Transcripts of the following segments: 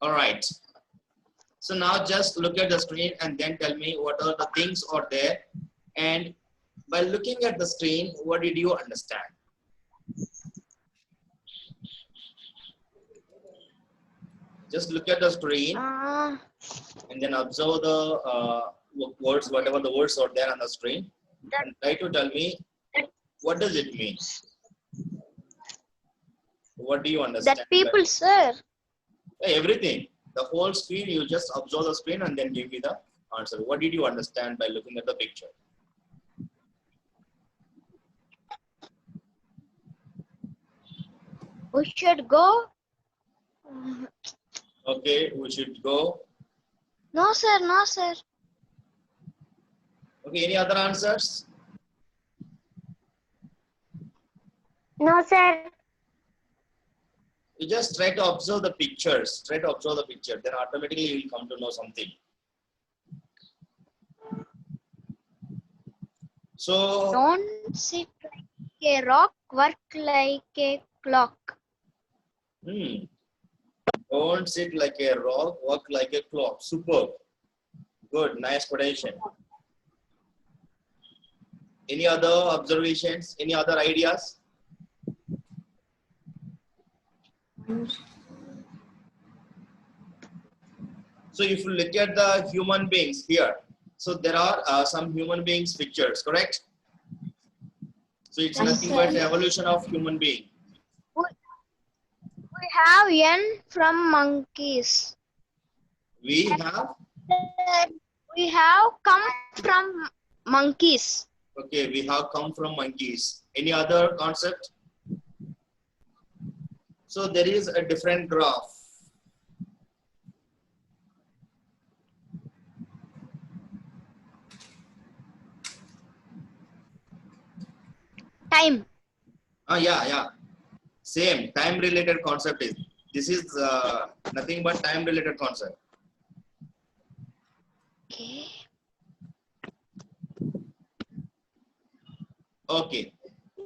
All right. So now just look at the screen and then tell me what are the things are there. And by looking at the screen, what did you understand? Just look at the screen and then observe the words, whatever the words are there on the screen, and try to tell me what does it mean. What do you understand? That people, sir. Everything. The whole screen, you just observe the screen and then give me the answer. What did you understand by looking at the picture? We should go. Okay, we should go. No, sir. No, sir. Okay, any other answers? No, sir. You just try to observe the pictures. Try to observe the picture. Then automatically you will come to know something. So Don't sit like a rock, work like a clock. Don't sit like a rock, work like a clock. Superb. Good, nice quotation. Any other observations? Any other ideas? So if you look at the human beings here, so there are some human beings pictures, correct? So it's nothing but the evolution of human being. We have N from monkeys. We have? We have come from monkeys. Okay, we have come from monkeys. Any other concept? So there is a different graph. Time. Yeah. Same time related concept is. This is nothing but time related concept. Okay. Okay.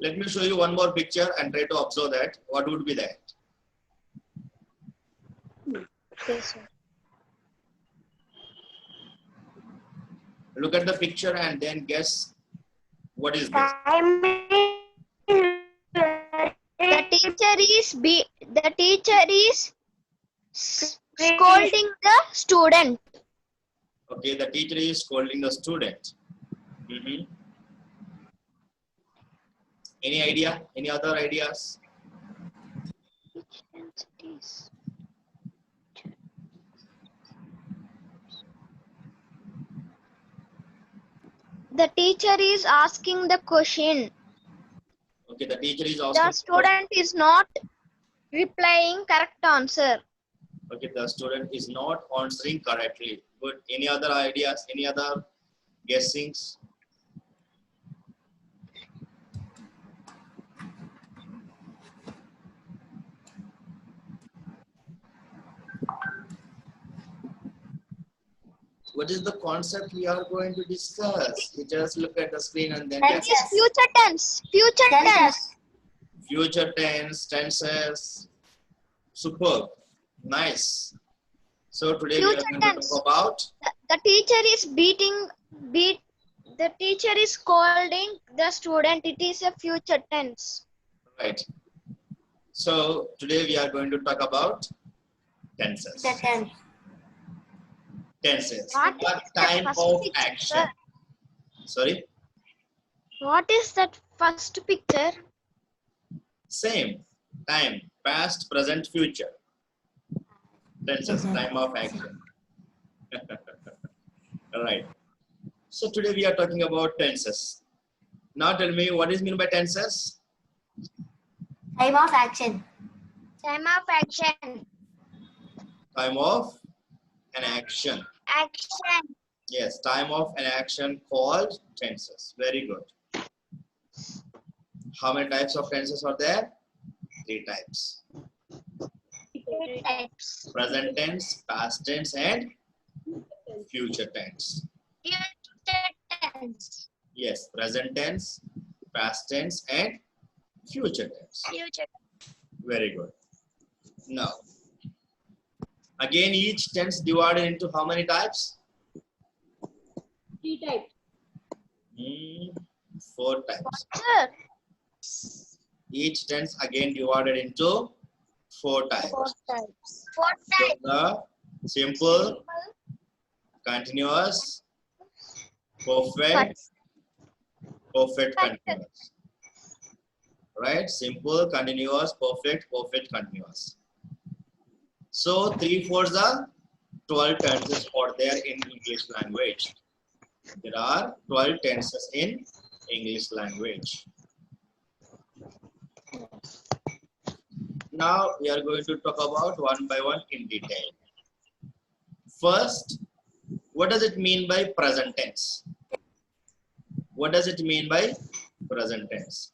Let me show you one more picture and try to observe that. What would be that? Okay, sir. Look at the picture and then guess what is this. The teacher is scolding the student. Okay, the teacher is scolding the student. Any idea? Any other ideas? The teacher is asking the question. Okay, the teacher is asking. The student is not replying correct answer. Okay, the student is not answering correctly. Good. Any other ideas? Any other guessings? What is the concept we are going to discuss? You just look at the screen and then That is future tense. Future tense. Future tense, tenses. Superb. Nice. So today we are going to talk about the teacher is the teacher is scolding the student. It is a future tense. Right. So today we are going to talk about tenses. Tenses. What time of action? Sorry? What is that first picture? Same. Time. Past, present, future. Tenses. Time of action. All right. So today we are talking about tenses. Now tell me what is meant by tenses? Time of action. Time of action. Time of an action. Action. Yes, time of an action called tenses. Very good. How many types of tenses are there? 3 types. 3 types. Present tense, past tense, and future tense. Future tense. Yes, present tense, past tense, and future tense. Future. Very good. Now, Again, each tense divided into how many types? 3 types. 4 types. Sir, Each tense again divided into 4 types. 4 types. So the simple, continuous, perfect, perfect, continuous. Right? Simple, continuous, perfect, perfect, continuous. So 3 fours are 12 tenses are there in English language. There are 12 tenses in English language. Now we are going to talk about one by one in detail. First, what does it mean by present tense? What does it mean by present tense?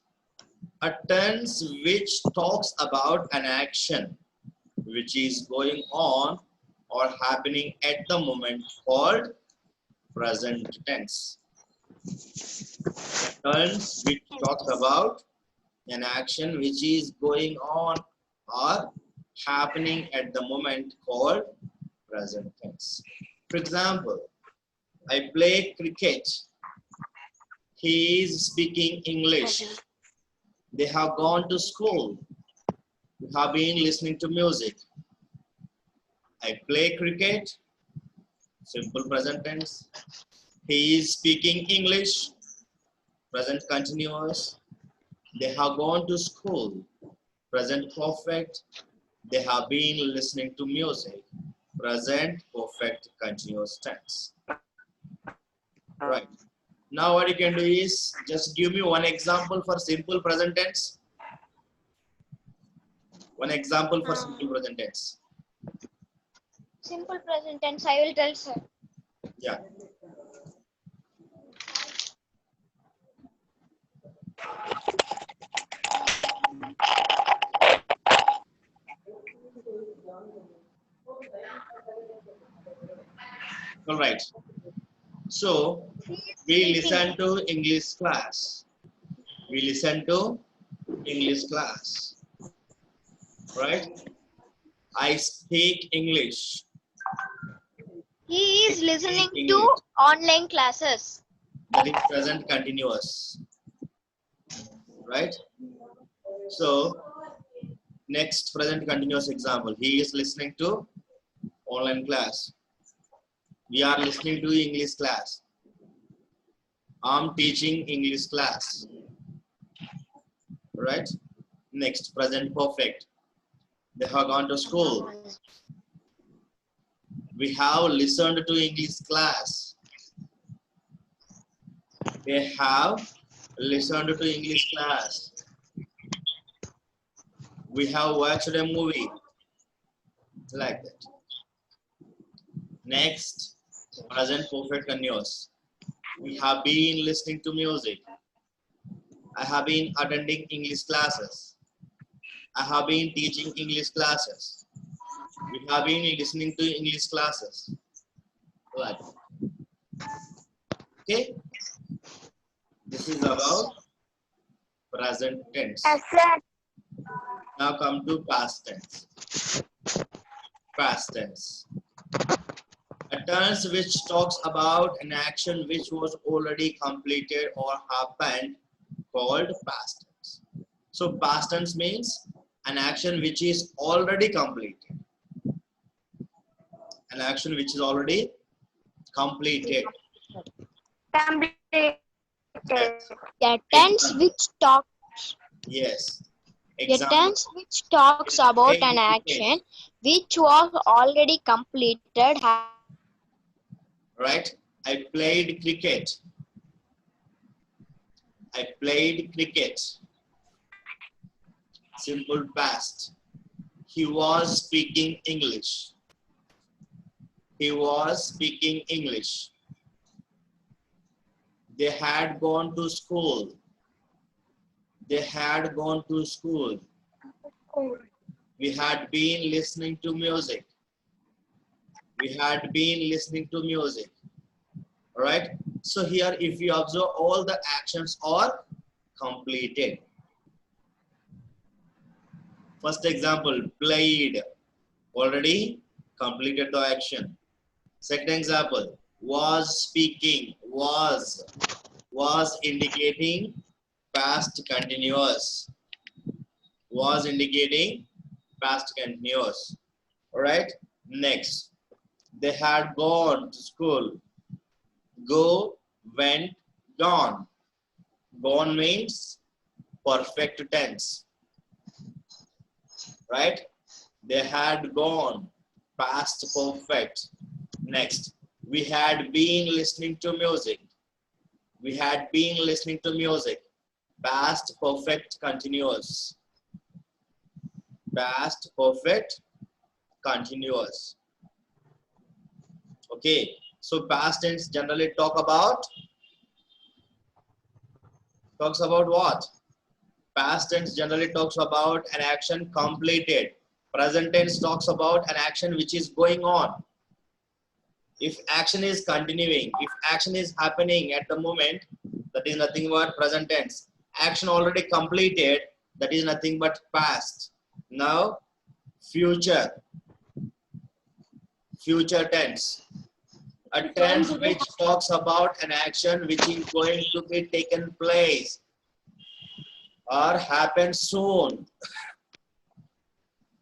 A tense which talks about an action which is going on or happening at the moment called present tense. A tense which talks about an action which is going on or happening at the moment called present tense. For example, I play cricket. He is speaking English. They have gone to school. We have been listening to music. I play cricket. Simple present tense. He is speaking English. Present continuous. They have gone to school. Present perfect. They have been listening to music. Present perfect continuous tense. Right. Now what you can do is just give me one example for simple present tense. One example for simple present tense. Simple present tense, I will tell, sir. Yeah. All right. So we listen to English class. We listen to English class. Right? I speak English. He is listening English. to online classes. That is present continuous. Right? So next present continuous example. He is listening to online class. We are listening to English class. I'm teaching English class. Right? Next, present perfect. They have gone to school. We have listened to English class. They have listened to English class. We have watched a movie. Like that. Next, present perfect continuous. We have been listening to music. I have been attending English classes. I have been teaching English classes. We have been listening to English classes. Like that. Okay? This is about present tense. Now come to past tense. Past tense. A tense which talks about an action which was already completed or happened called past tense. So past tense means an action which is already completed. An action which is already completed. The tense which talks. Yes. The Example. tense which talks about an action which was already completed. Right? I played cricket. I played cricket. Simple past. He was speaking English. He was speaking English. They had gone to school. They had gone to school. We had been listening to music. We had been listening to music. All right. So here, if you observe, all the actions are completed. First example, played, already completed the action. Second example, was speaking, was indicating past continuous, was indicating past continuous. All right. Next, they had gone to school. Go, went, gone. Gone means perfect tense, right? They had gone, past perfect. Next, we had been listening to music. We had been listening to music. Past perfect continuous. Past perfect continuous. Okay, so past tense generally talks about what? Past tense generally talks about an action completed. Present tense talks about an action which is going on. If action is continuing, if action is happening at the moment, that is nothing but present tense. Action already completed, that is nothing but past. Now, future tense. A tense which talks about an action which is going to be taken place or happen soon.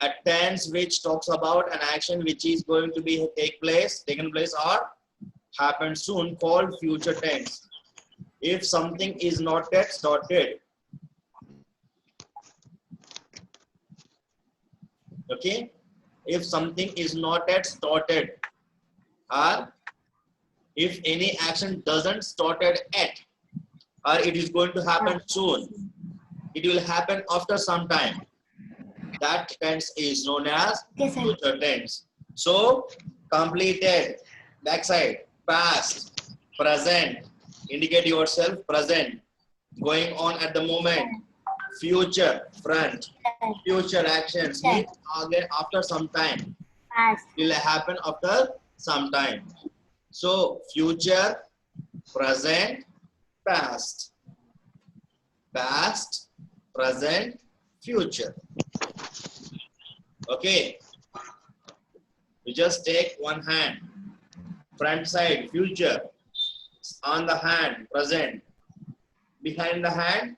A tense which talks about an action which is going to be taken place or happen soon, called future tense. If something is not yet started, okay, if something is not yet started, or if any action doesn't started yet, or it is going to happen soon, it will happen after some time, that tense is known as future tense. So, completed, backside, past, present, indicate yourself, present, going on at the moment, future, front, future actions means again after some time, Past. it will happen after some time. So, future, present, past, past, present, future. Okay, you just take one hand, front side, future, on the hand, present, behind the hand,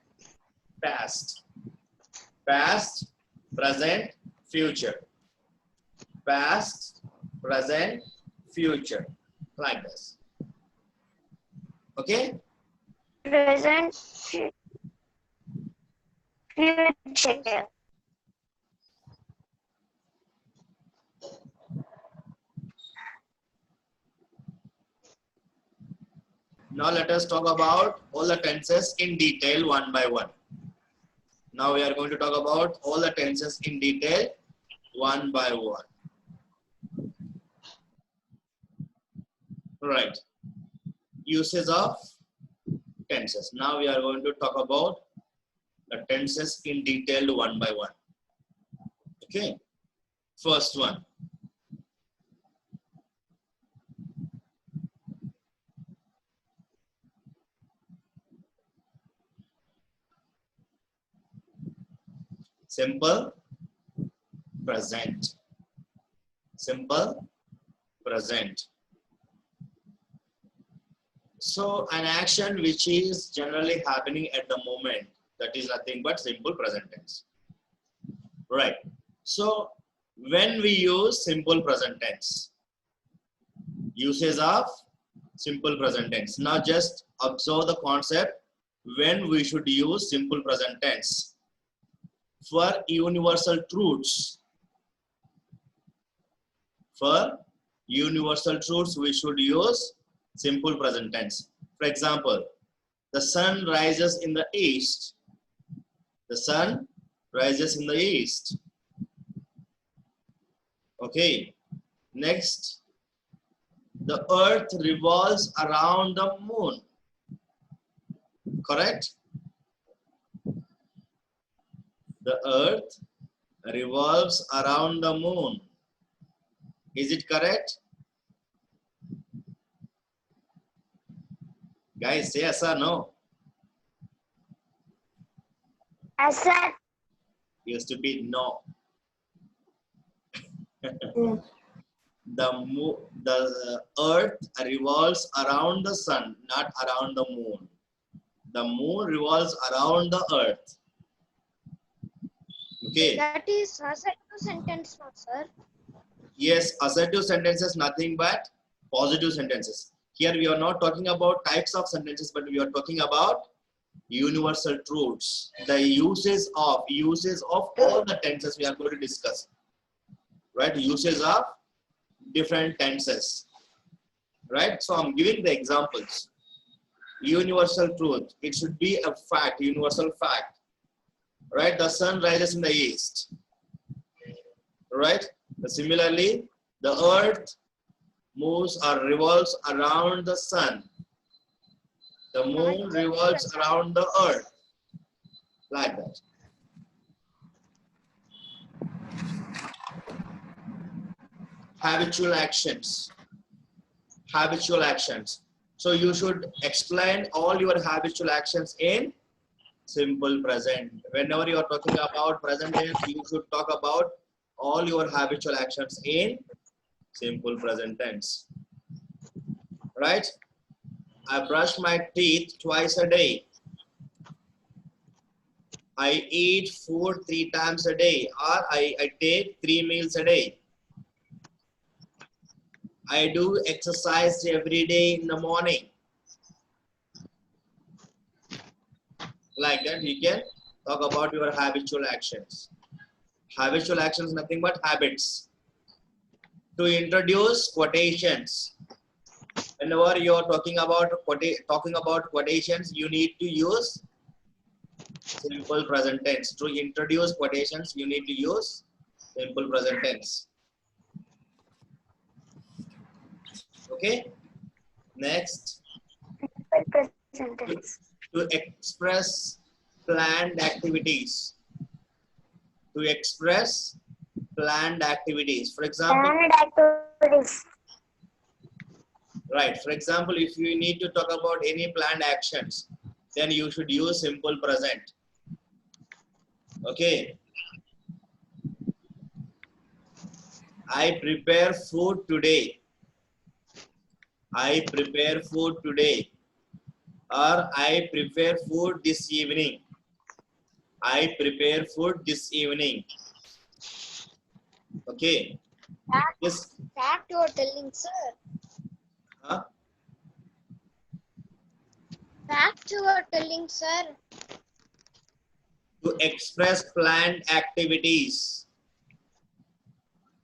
past, past, present, future, past, present, future, like this. Okay? Present, future. Now let us talk about all the tenses in detail one by one. Now we are going to talk about all the tenses in detail one by one. Right. Uses of tenses. Now we are going to talk about the tenses in detail one by one. Okay. First one. Simple present. Simple present. So an action which is generally happening at the moment, that is nothing but simple present tense. Right. So when we use simple present tense, uses of simple present tense. Now just observe the concept when we should use simple present tense. For universal truths, we should use simple present tense. For example, the sun rises in the east. The sun rises in the east. Okay. Next, the earth revolves around the moon. Correct? The earth revolves around the moon. Is it correct? Guys, say yes or no. As a Used to be no. the earth revolves around the sun, not around the moon. The moon revolves around the earth. Okay. That is assertive sentence, no, sir. Yes, assertive sentences nothing but positive sentences. Here we are not talking about types of sentences, but we are talking about universal truths. The uses of all the tenses we are going to discuss. Right? Uses of different tenses. Right? So I'm giving the examples. Universal truth. It should be a fact, universal fact. Right? The sun rises in the east. Right? Similarly, the earth moves or revolves around the sun. The moon revolves around the earth. Like that. Habitual actions. Habitual actions. So you should explain all your habitual actions in simple present. Whenever you are talking about present tense, you should talk about all your habitual actions in simple present tense. Right? I brush my teeth twice a day. I eat food 3 times a day, or I take 3 meals a day. I do exercise every day in the morning. Like that, you can talk about your habitual actions. Habitual actions, nothing but habits. To introduce quotations. Whenever you are talking about quotations, you need to use simple present tense. To introduce quotations, you need to use simple present tense. Okay. Next. Present tense. To express planned activities. To express planned activities. For example. Planned activities. Right. For example, if you need to talk about any planned actions, then you should use simple present. Okay. I prepare food today. I prepare food today. Or I prepare food this evening. I prepare food this evening. Okay. Yes. Fact you are telling, sir. Huh? Fact you are telling, sir. To express planned activities.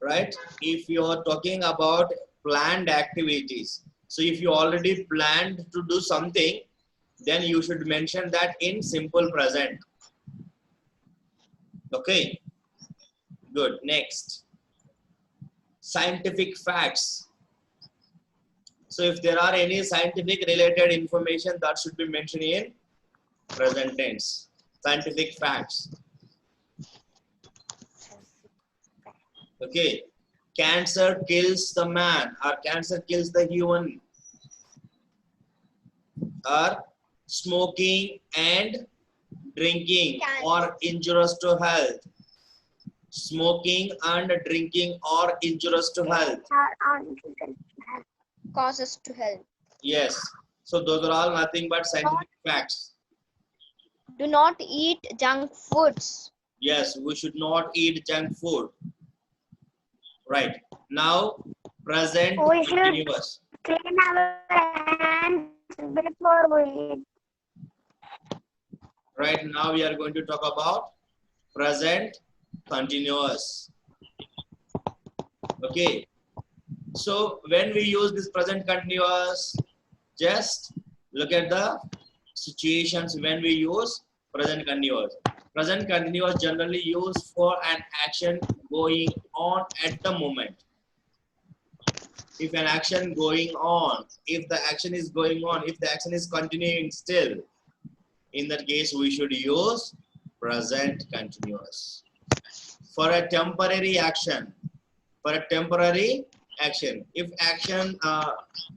Right? If you are talking about planned activities, so if you already planned to do something, then you should mention that in simple present. Okay, good. Next, scientific facts. So if there are any scientific related information, that should be mentioned in present tense. Scientific facts. Okay, cancer kills the man, or cancer kills the human, or smoking and drinking are injurious to health. Smoking and drinking are injurious to health. Causes to health. Yes. So those are all nothing but scientific facts. Do not eat junk foods. Yes, we should not eat junk food. Right. Now, present We should continuous. clean our hands before we eat. Right now, we are going to talk about present continuous. Okay. So when we use this present continuous, just look at the situations when we use present continuous. Present continuous generally used for an action going on at the moment. If an action going on, if the action is going on, if the action is continuing still, in that case we should use present continuous. For a temporary action, if action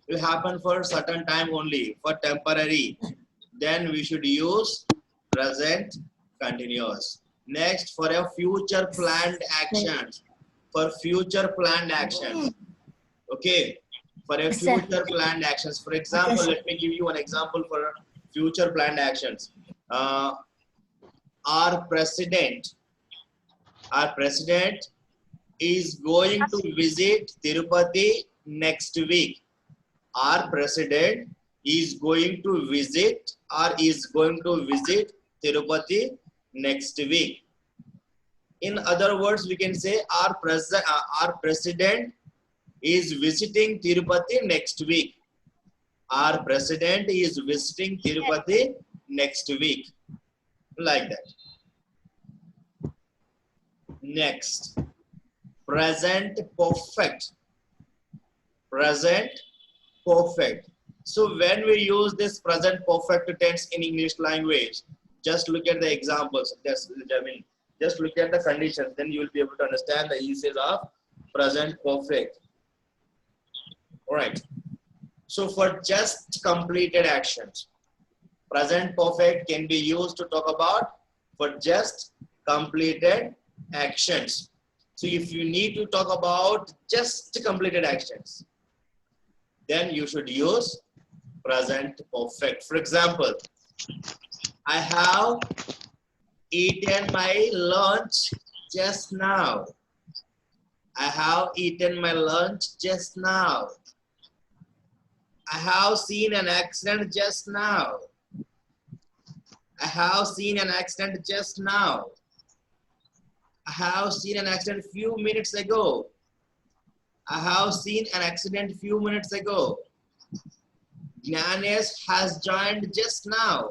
will happen for a certain time only, for temporary, then we should use present continuous. Next, for a future planned action, Okay, for a Yes, sir. future planned actions. For example, Yes, sir. let me give you an example for future planned actions. Uh, our president, our president is going to visit Tirupati next week. Our president is going to visit Tirupati next week. In other words, we can say our president is visiting Tirupati next week. Our president is visiting Tirupati next week. Like that. Next, present perfect. Present perfect. So when we use this present perfect tense in English language, just look at the examples. Just look at the conditions. Then you will be able to understand the uses of present perfect. All right. So for just completed actions, present perfect can be used to talk about for just completed actions. So if you need to talk about just completed actions, then you should use present perfect. For example, I have eaten my lunch just now. I have eaten my lunch just now. I have seen an accident just now. I have seen an accident just now. I have seen an accident few minutes ago. I have seen an accident few minutes ago. Gnanesh has joined just now.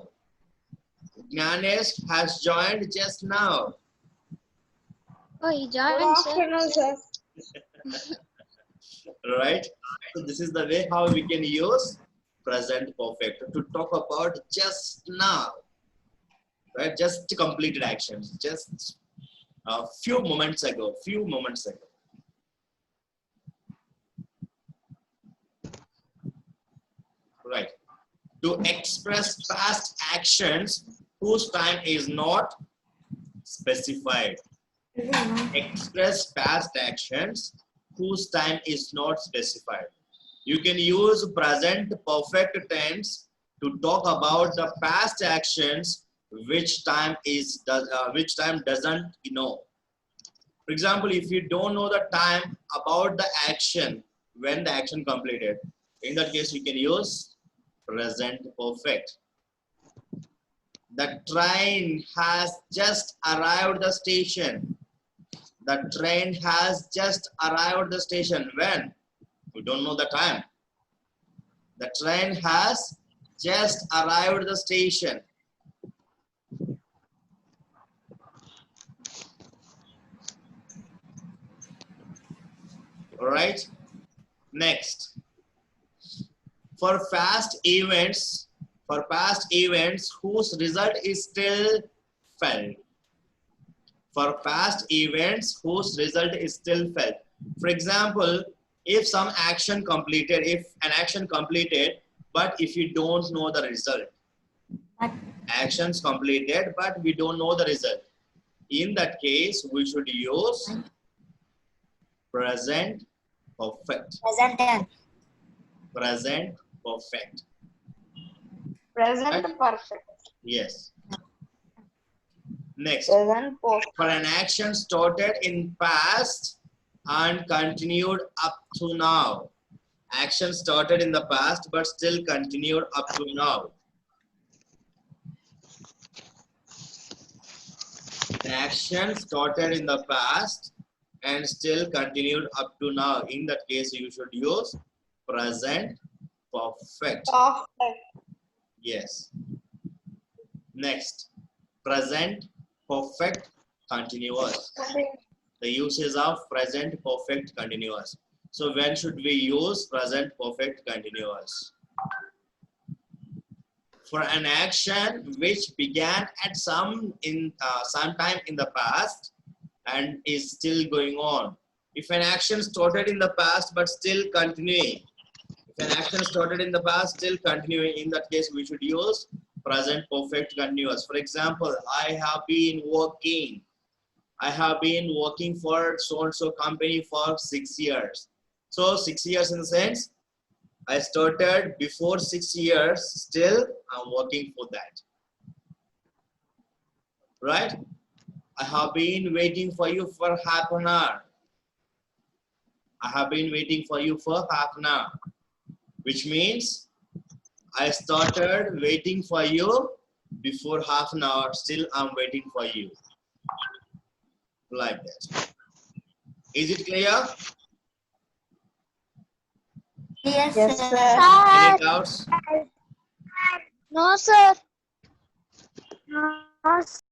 Gnanesh has joined just now. Oh, he Good joined, sir. afternoon, sir. Right? So this is the way how we can use present perfect to talk about just now. Right? Just completed actions. Just a few moments ago. Right. To express past actions whose time is not specified. Express past actions whose time is not specified. You can use present perfect tense to talk about the past actions which time doesn't know. For example, if you don't know the time about the action when the action completed, in that case you can use present perfect. The train has just arrived the station. The train has just arrived the station. When? We don't know the time. The train has just arrived the station. All right. Next, for past events whose result is still felt. For past events whose result is still felt. For example, if an action completed, but if you don't know the result. Actions completed, but we don't know the result. In that case, we should use present perfect. Present tense. Present perfect. Present perfect. Yes. Next, Present perfect. for an action started in past and continued up to now. Action started in the past but still continued up to now. An action started in the past and still continued up to now. In that case, you should use present perfect. Perfect. Yes. Next, present perfect continuous. The uses of present perfect continuous. So when should we use present perfect continuous? For an action which began at some time in the past and is still going on. If an action started in the past but still continuing, if an action started in the past still continuing, in that case we should use present perfect continuous. For example, I have been working for so and so company for 6 years. So 6 years in the sense, I started before 6 years, still I'm working for that. Right? I have been waiting for you for half an hour. I have been waiting for you for half an hour. Which means I started waiting for you before half an hour, still I'm waiting for you. Like that. Is it clear? Yes, Yes, sir. Any sir. doubts? No, sir. No,